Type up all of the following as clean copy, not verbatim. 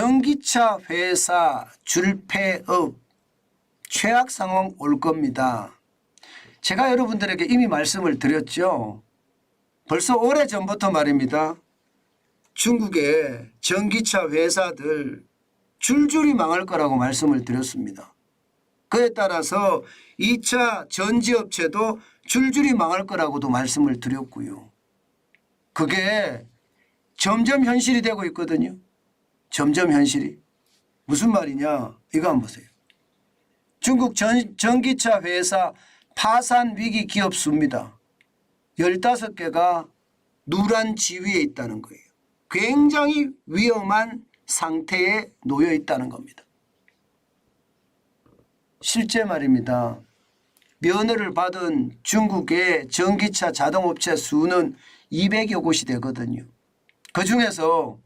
전기차 회사 줄폐업 최악 상황 올 겁니다. 제가 여러분들에게 이미 말씀을 드렸죠. 벌써 오래전부터 말입니다. 중국의 전기차 회사들 줄줄이 망할 거라고 말씀을 드렸습니다. 그에 따라서 2차 전지업체도 줄줄이 망할 거라고도 말씀을 드렸고요. 그게 점점 현실이 되고 있거든요. 점점 현실이. 무슨 말이냐? 이거 한번 보세요. 중국 전기차 회사 파산 위기 기업 수입니다. 15개가 누란 지위에 있다는 거예요. 굉장히 위험한 상태에 놓여 있다는 겁니다. 실제 말입니다. 면허를 받은 중국의 전기차 자동업체 수는 200여 곳이 되거든요. 그중에서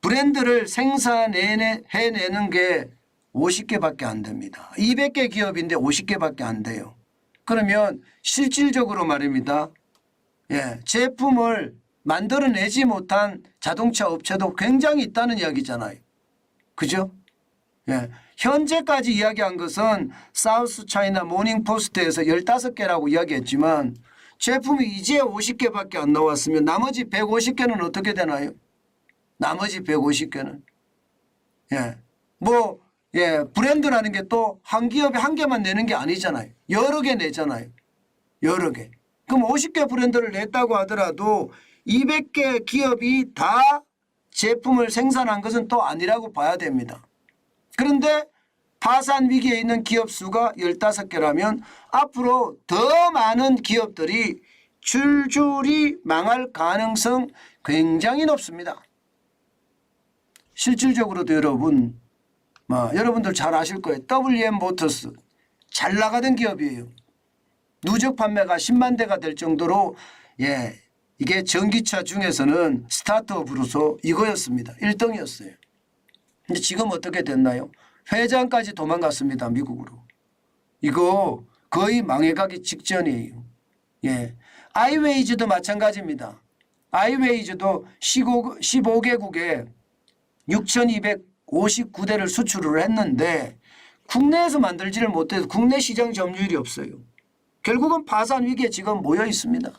브랜드를 생산해내는 게 50개밖에 안 됩니다. 200개 기업인데 50개밖에 안 돼요. 그러면 실질적으로 말입니다. 제품을 만들어내지 못한 자동차 업체도 굉장히 있다는 이야기잖아요. 그죠? 현재까지 이야기한 것은 사우스 차이나 모닝포스트에서 15개라고 이야기했지만 제품이 이제 50개밖에 안 나왔으면 나머지 150개는 어떻게 되나요? 나머지 150개는. 브랜드라는 게 또 한 기업에 한 개만 내는 게 아니잖아요. 여러 개 내잖아요. 여러 개. 그럼 50개 브랜드를 냈다고 하더라도 200개 기업이 다 제품을 생산한 것은 또 아니라고 봐야 됩니다. 그런데 파산 위기에 있는 기업 수가 15개라면 앞으로 더 많은 기업들이 줄줄이 망할 가능성 굉장히 높습니다. 실질적으로도 여러분들 잘 아실 거예요. WM 모터스 잘 나가던 기업이에요. 누적 판매가 10만 대가 될 정도로 이게 전기차 중에서는 스타트업으로서 이거였습니다. 1등이었어요. 근데 지금 어떻게 됐나요? 회장까지 도망갔습니다. 미국으로. 이거 거의 망해가기 직전이에요. 아이웨이즈도 마찬가지입니다. 아이웨이즈도 15개국에 6,259대를 수출을 했는데 국내에서 만들지를 못해서 국내 시장 점유율이 없어요. 결국은 파산 위기에 지금 모여 있습니다.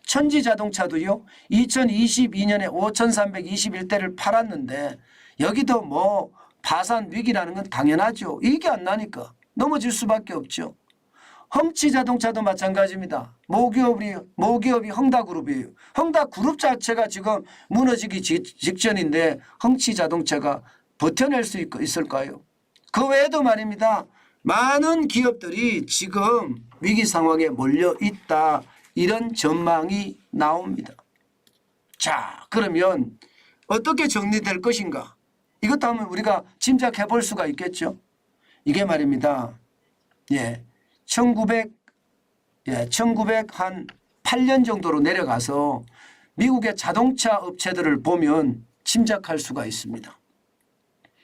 천지자동차도요. 2022년에 5,321대를 팔았는데 여기도 파산 위기라는 건 당연하죠. 이게 안 나니까 넘어질 수밖에 없죠. 헝치자동차도 마찬가지입니다. 모기업이 헝다그룹이에요. 헝다그룹 자체가 지금 무너지기 직전인데 헝치자동차가 버텨낼 수 있을까요? 그 외에도 말입니다. 많은 기업들이 지금 위기 상황에 몰려 있다. 이런 전망이 나옵니다. 자, 그러면 어떻게 정리될 것인가? 이것도 한번 우리가 짐작해 볼 수가 있겠죠. 이게 말입니다. 1908년 정도로 내려가서 미국의 자동차 업체들을 보면 짐작할 수가 있습니다.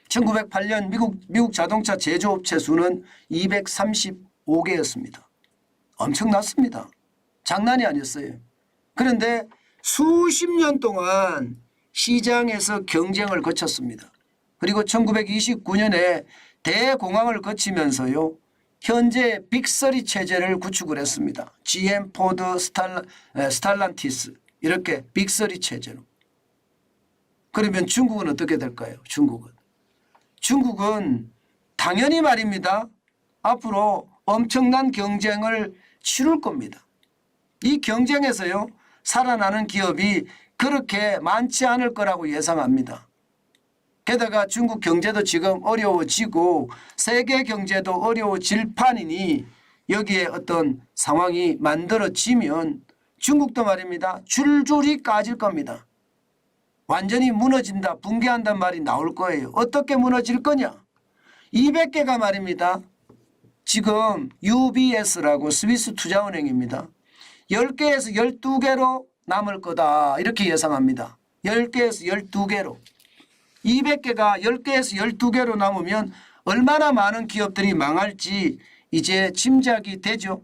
1908년 미국 자동차 제조업체 수는 235개였습니다. 엄청났습니다. 장난이 아니었어요. 그런데 수십 년 동안 시장에서 경쟁을 거쳤습니다. 그리고 1929년에 대공황을 거치면서요. 현재 빅3 체제를 구축을 했습니다. GM, 포드, 스탈란티스 이렇게 빅3 체제로. 그러면 중국은 어떻게 될까요? 중국은 당연히 말입니다. 앞으로 엄청난 경쟁을 치룰 겁니다. 이 경쟁에서요. 살아나는 기업이 그렇게 많지 않을 거라고 예상합니다. 게다가 중국 경제도 지금 어려워지고 세계 경제도 어려워질 판이니 여기에 어떤 상황이 만들어지면 중국도 말입니다. 줄줄이 까질 겁니다. 완전히 무너진다, 붕괴한단 말이 나올 거예요. 어떻게 무너질 거냐? 200개가 말입니다. 지금 UBS라고 스위스 투자은행입니다. 10개에서 12개로 남을 거다 이렇게 예상합니다. 10개에서 12개로. 200개가 10개에서 12개로 남으면 얼마나 많은 기업들이 망할지 이제 짐작이 되죠.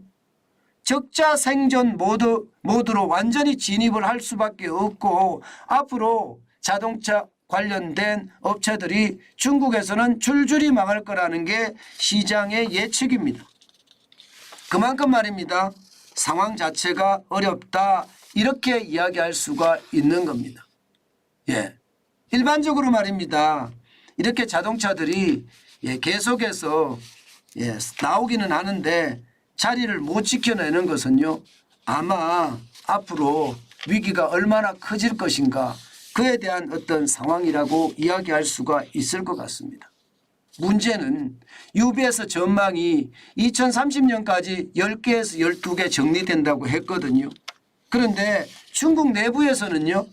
적자 생존 모드로 완전히 진입을 할 수밖에 없고 앞으로 자동차 관련된 업체들이 중국에서는 줄줄이 망할 거라는 게 시장의 예측입니다. 그만큼 말입니다. 상황 자체가 어렵다 이렇게 이야기할 수가 있는 겁니다. 예, 일반적으로 말입니다. 이렇게 자동차들이 계속해서 나오기는 하는데 자리를 못 지켜내는 것은요. 아마 앞으로 위기가 얼마나 커질 것인가 그에 대한 어떤 상황이라고 이야기할 수가 있을 것 같습니다. 문제는 UBS 전망이 2030년까지 10개에서 12개 정리된다고 했거든요. 그런데 중국 내부에서는요.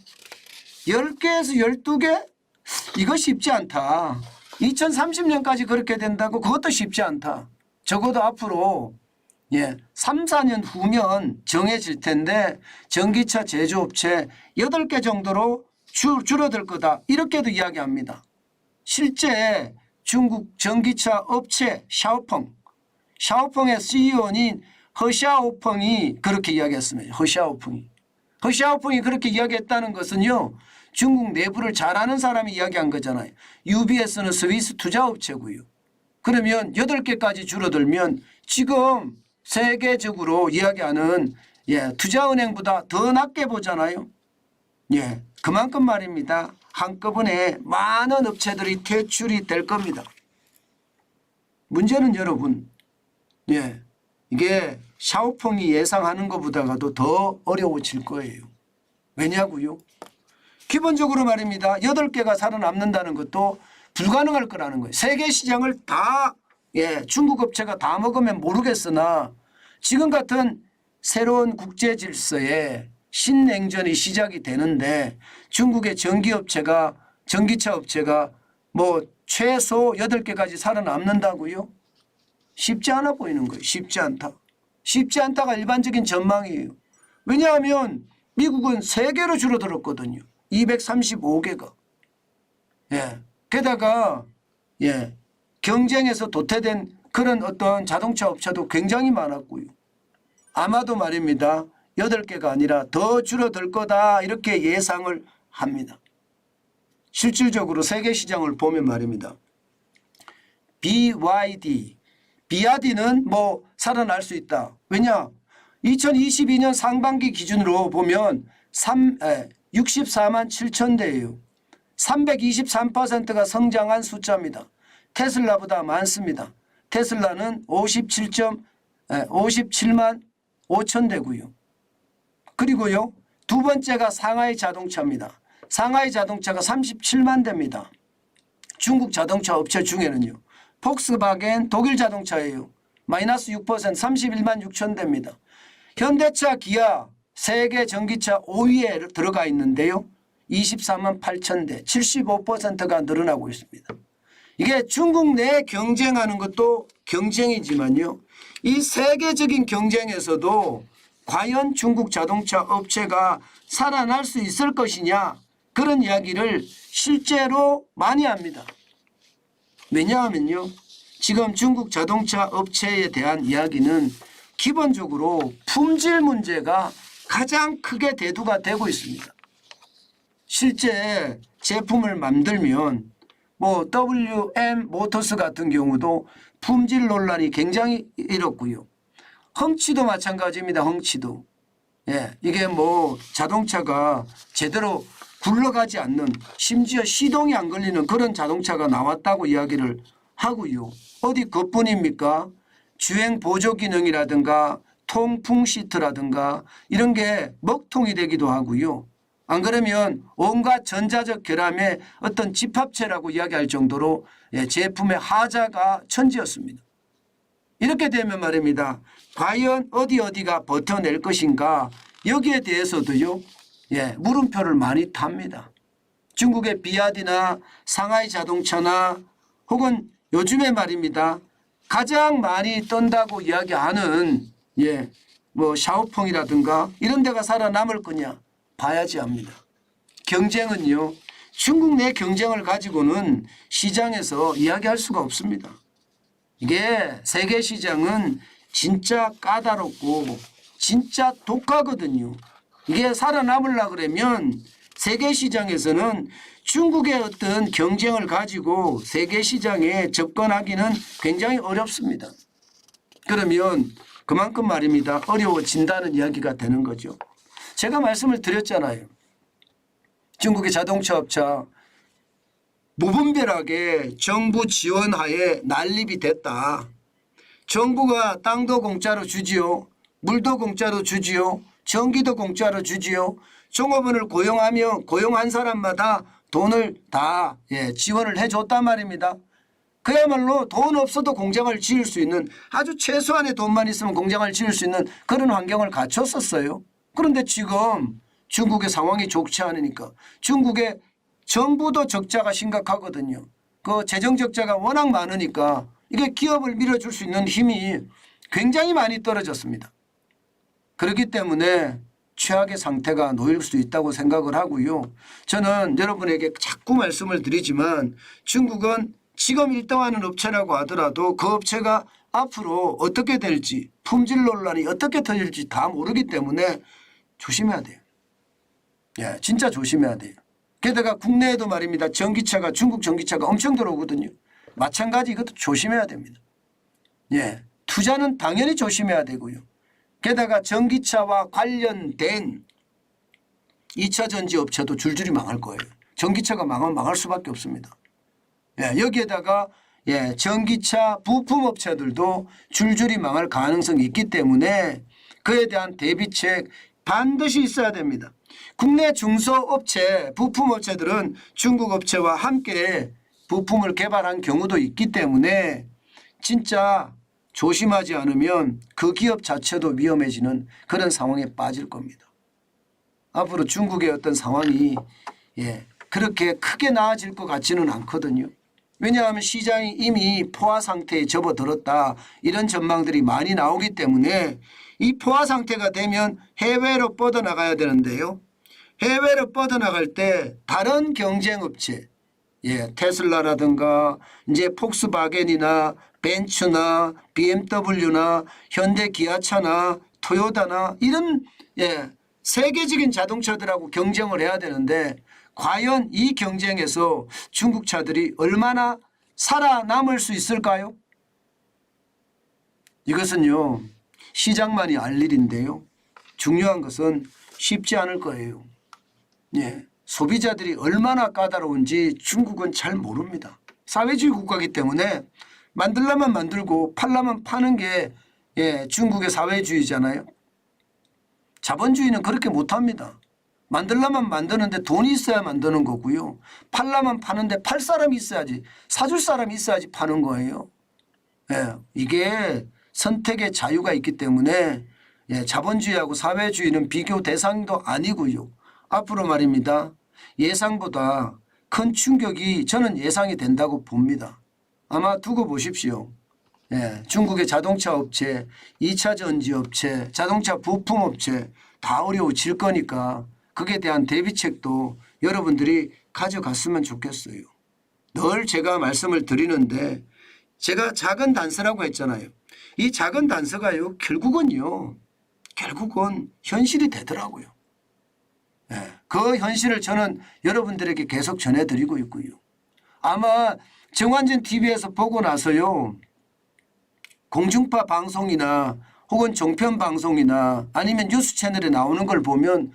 10개에서 12개? 이거 쉽지 않다. 2030년까지 그렇게 된다고 그것도 쉽지 않다. 적어도 앞으로 3, 4년 후면 정해질 텐데 전기차 제조업체 8개 정도로 줄어들 거다. 이렇게도 이야기합니다. 실제 중국 전기차 업체 샤오펑의 CEO인 허샤오펑이 그렇게 이야기했습니다. 허샤오펑이 그렇게 이야기했다는 것은요. 중국 내부를 잘 아는 사람이 이야기한 거잖아요. UBS는 스위스 투자업체고요. 그러면 8개까지 줄어들면 지금 세계적으로 이야기하는 투자은행보다 더 낮게 보잖아요. 그만큼 말입니다. 한꺼번에 많은 업체들이 퇴출이 될 겁니다. 문제는 여러분, 이게 샤오펑이 예상하는 것보다도 더 어려워질 거예요. 왜냐고요? 기본적으로 말입니다. 8개가 살아남는다는 것도 불가능할 거라는 거예요. 세계 시장을 다 중국 업체가 다 먹으면 모르겠으나 지금 같은 새로운 국제 질서에 신냉전이 시작이 되는데 중국의 전기차 업체가 뭐 최소 8개까지 살아남는다고요? 쉽지 않아 보이는 거예요. 쉽지 않다. 쉽지 않다가 일반적인 전망이에요. 왜냐하면 미국은 3개로 줄어들었거든요. 235개가. 게다가 경쟁에서 도태된 그런 어떤 자동차 업체도 굉장히 많았고요. 아마도 말입니다. 8개가 아니라 더 줄어들 거다 이렇게 예상을 합니다. 실질적으로 세계 시장을 보면 말입니다. BYD는 뭐 살아날 수 있다. 왜냐? 2022년 상반기 기준으로 보면 64만 7천 대예요. 323%가 성장한 숫자입니다. 테슬라보다 많습니다. 테슬라는 57만 5천 대고요. 그리고요. 두 번째가 상하이 자동차입니다. 상하이 자동차가 37만 대입니다. 중국 자동차 업체 중에는요. 폭스바겐 독일 자동차예요. 마이너스 6% 31만 6천 대입니다. 현대차 기아 세계 전기차 5위에 들어가 있는데요. 24만 8천 대 75%가 늘어나고 있습니다. 이게 중국 내 경쟁하는 것도 경쟁이지만요. 이 세계적인 경쟁에서도 과연 중국 자동차 업체가 살아날 수 있을 것이냐 그런 이야기를 실제로 많이 합니다. 왜냐하면요. 지금 중국 자동차 업체에 대한 이야기는 기본적으로 품질 문제가 가장 크게 대두가 되고 있습니다. 실제 제품을 만들면 뭐 WM 모터스 같은 경우도 품질 논란이 굉장히 일었고요. 헝치도 마찬가지입니다. 헝치도. 이게 뭐 자동차가 제대로 굴러가지 않는 심지어 시동이 안 걸리는 그런 자동차가 나왔다고 이야기를 하고요. 어디 그뿐입니까? 주행 보조 기능이라든가 통풍 시트라든가 이런 게 먹통이 되기도 하고요. 안 그러면 온갖 전자적 결함의 어떤 집합체라고 이야기할 정도로 제품의 하자가 천지였습니다. 이렇게 되면 말입니다. 과연 어디가 버텨낼 것인가 여기에 대해서도요. 물음표를 많이 탑니다. 중국의 비아디나 상하이 자동차나 혹은 요즘에 말입니다. 가장 많이 떤다고 이야기하는 뭐 샤오펑이라든가 이런 데가 살아남을 거냐 봐야지 합니다. 경쟁은요. 중국 내 경쟁을 가지고는 시장에서 이야기할 수가 없습니다. 이게 세계 시장은 진짜 까다롭고 진짜 독하거든요. 이게 살아남으려고 그러면 세계 시장에서는 중국의 어떤 경쟁을 가지고 세계 시장에 접근하기는 굉장히 어렵습니다. 그러면 그만큼 말입니다. 어려워진다는 이야기가 되는 거죠. 제가 말씀을 드렸잖아요. 중국의 자동차 업체 무분별하게 정부 지원하에 난립이 됐다. 정부가 땅도 공짜로 주지요. 물도 공짜로 주지요. 전기도 공짜로 주지요. 종업원을 고용하며 고용한 사람마다 돈을 다 지원을 해줬단 말입니다. 그야말로 돈 없어도 공장을 지을 수 있는 아주 최소한의 돈만 있으면 공장을 지을 수 있는 그런 환경을 갖췄었어요. 그런데 지금 중국의 상황이 좋지 않으니까 중국의 정부도 적자가 심각하거든요. 그 재정 적자가 워낙 많으니까 이게 기업을 밀어줄 수 있는 힘이 굉장히 많이 떨어졌습니다. 그렇기 때문에 최악의 상태가 놓일 수 있다고 생각을 하고요. 저는 여러분에게 자꾸 말씀을 드리지만 중국은 지금 1등하는 업체라고 하더라도 그 업체가 앞으로 어떻게 될지 품질 논란이 어떻게 터질지 다 모르기 때문에 조심해야 돼요. 예, 진짜 조심해야 돼요. 게다가 국내에도 말입니다. 전기차가 중국 전기차가 엄청 들어오거든요. 마찬가지 이것도 조심해야 됩니다. 예, 투자는 당연히 조심해야 되고요. 게다가 전기차와 관련된 2차 전지 업체도 줄줄이 망할 거예요. 전기차가 망하면 망할 수밖에 없습니다. 예, 여기에다가 전기차 부품 업체들도 줄줄이 망할 가능성이 있기 때문에 그에 대한 대비책 반드시 있어야 됩니다. 국내 중소업체, 부품 업체들은 중국 업체와 함께 부품을 개발한 경우도 있기 때문에 진짜 조심하지 않으면 그 기업 자체도 위험해지는 그런 상황에 빠질 겁니다. 앞으로 중국의 어떤 상황이 그렇게 크게 나아질 것 같지는 않거든요. 왜냐하면 시장이 이미 포화 상태에 접어들었다 이런 전망들이 많이 나오기 때문에 이 포화 상태가 되면 해외로 뻗어나가야 되는데요. 해외로 뻗어나갈 때 다른 경쟁업체 테슬라라든가 이제 폭스바겐이나 벤츠나 BMW나 현대 기아차나 토요타나 이런 세계적인 자동차들하고 경쟁을 해야 되는데 과연 이 경쟁에서 중국 차들이 얼마나 살아남을 수 있을까요? 이것은요 시장만이 알 일인데요. 중요한 것은 쉽지 않을 거예요. 소비자들이 얼마나 까다로운지 중국은 잘 모릅니다. 사회주의 국가이기 때문에 만들려면 만들고 팔려면 파는 게 중국의 사회주의잖아요. 자본주의는 그렇게 못합니다. 만들려면 만드는데 돈이 있어야 만드는 거고요. 팔려면 파는데 팔 사람이 있어야지 사줄 사람이 있어야지 파는 거예요. 이게 선택의 자유가 있기 때문에 자본주의하고 사회주의는 비교 대상도 아니고요. 앞으로 말입니다. 예상보다 큰 충격이 저는 예상이 된다고 봅니다. 아마 두고 보십시오. 중국의 자동차 업체, 2차 전지 업체, 자동차 부품 업체 다 어려워질 거니까 그에 대한 대비책도 여러분들이 가져갔으면 좋겠어요. 늘 제가 말씀을 드리는데 제가 작은 단서라고 했잖아요. 이 작은 단서가요. 결국은 현실이 되더라고요. 그 현실을 저는 여러분들에게 계속 전해드리고 있고요. 아마 정관전 TV에서 보고 나서요. 공중파 방송이나 혹은 종편 방송이나 아니면 뉴스 채널에 나오는 걸 보면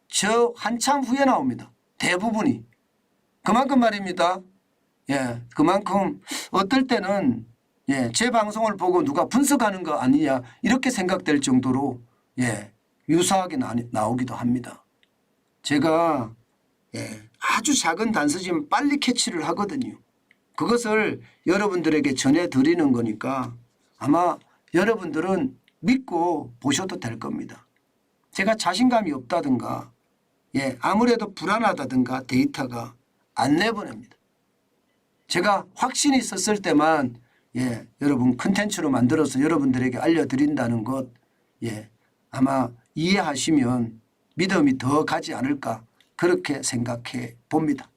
저 한참 후에 나옵니다. 대부분이. 그만큼 말입니다. 그만큼 어떨 때는 제 방송을 보고 누가 분석하는 거 아니냐 이렇게 생각될 정도로 유사하게 나오기도 합니다. 제가 아주 작은 단서지만 빨리 캐치를 하거든요. 그것을 여러분들에게 전해드리는 거니까 아마 여러분들은 믿고 보셔도 될 겁니다. 제가 자신감이 없다든가 아무래도 불안하다든가 데이터가 안 내보냅니다. 제가 확신이 있었을 때만 여러분 컨텐츠로 만들어서 여러분들에게 알려드린다는 것 아마 이해하시면 믿음이 더 가지 않을까 그렇게 생각해 봅니다.